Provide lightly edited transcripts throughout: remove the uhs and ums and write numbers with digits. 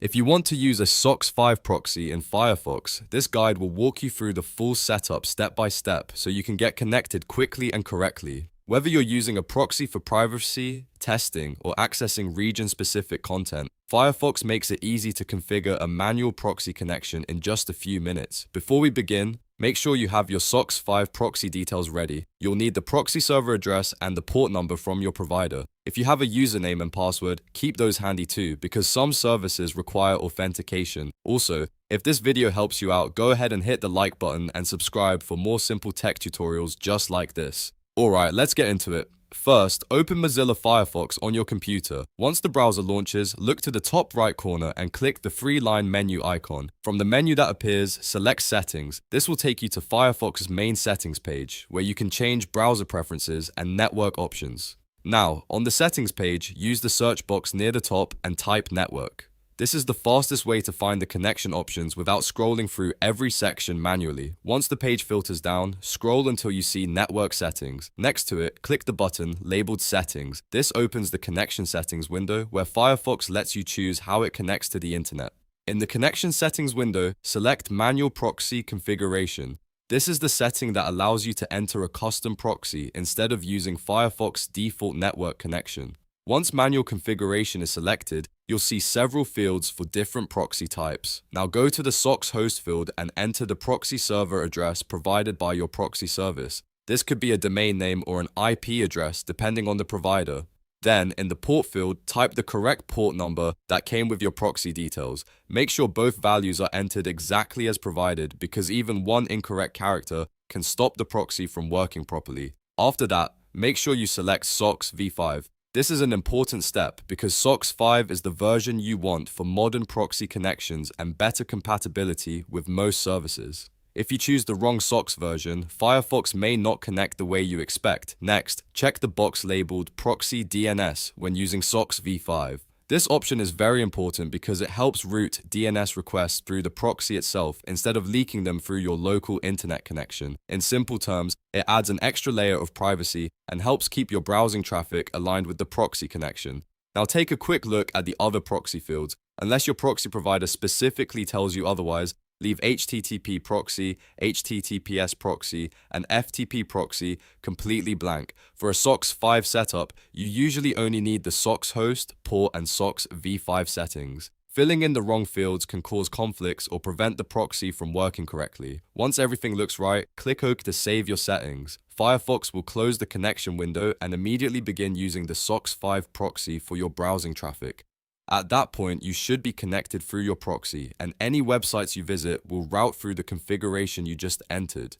If you want to use a Socks5 proxy in Firefox, this guide will walk you through the full setup step by step so you can get connected quickly and correctly. Whether you're using a proxy for privacy, testing, or accessing region-specific content, Firefox makes it easy to configure a manual proxy connection in just a few minutes. Before we begin, make sure you have your Socks5 proxy details ready. You'll need the proxy server address and the port number from your provider. If you have a username and password, keep those handy too, because some services require authentication. Also, if this video helps you out, go ahead and hit the like button and subscribe for more simple tech tutorials just like this. Alright, let's get into it. First, open Mozilla Firefox on your computer. Once the browser launches, look to the top right corner and click the three-line menu icon. From the menu that appears, select Settings. This will take you to Firefox's main settings page, where you can change browser preferences and network options. Now, on the settings page, use the search box near the top and type Network. This is the fastest way to find the connection options without scrolling through every section manually. Once the page filters down, scroll until you see Network Settings. Next to it, click the button labeled Settings. This opens the Connection Settings window where Firefox lets you choose how it connects to the internet. In the Connection Settings window, select Manual Proxy Configuration. This is the setting that allows you to enter a custom proxy instead of using Firefox's default network connection. Once manual configuration is selected, you'll see several fields for different proxy types. Now go to the Socks host field and enter the proxy server address provided by your proxy service. This could be a domain name or an IP address depending on the provider. Then, in the port field, type the correct port number that came with your proxy details. Make sure both values are entered exactly as provided, because even one incorrect character can stop the proxy from working properly. After that, make sure you select Socks5. This is an important step because Socks5 is the version you want for modern proxy connections and better compatibility with most services. If you choose the wrong Socks version, Firefox may not connect the way you expect. Next, check the box labeled Proxy DNS when using Socks5. This option is very important because it helps route DNS requests through the proxy itself instead of leaking them through your local internet connection. In simple terms, it adds an extra layer of privacy and helps keep your browsing traffic aligned with the proxy connection. Now take a quick look at the other proxy fields. Unless your proxy provider specifically tells you otherwise, leave HTTP proxy, HTTPS proxy, and FTP proxy completely blank. For a Socks5 setup, you usually only need the Socks host, port, and Socks5 settings. Filling in the wrong fields can cause conflicts or prevent the proxy from working correctly. Once everything looks right, click OK to save your settings. Firefox will close the connection window and immediately begin using the Socks5 proxy for your browsing traffic. At that point, you should be connected through your proxy, and any websites you visit will route through the configuration you just entered.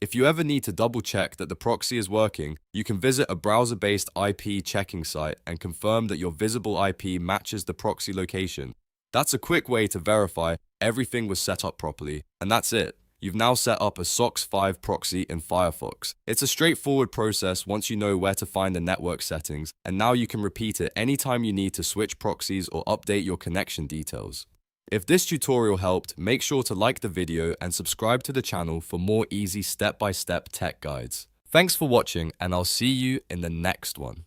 If you ever need to double-check that the proxy is working, you can visit a browser-based IP checking site and confirm that your visible IP matches the proxy location. That's a quick way to verify everything was set up properly, and that's it. You've now set up a Socks5 proxy in Firefox. It's a straightforward process once you know where to find the network settings, and now you can repeat it anytime you need to switch proxies or update your connection details. If this tutorial helped, make sure to like the video and subscribe to the channel for more easy step-by-step tech guides. Thanks for watching, and I'll see you in the next one.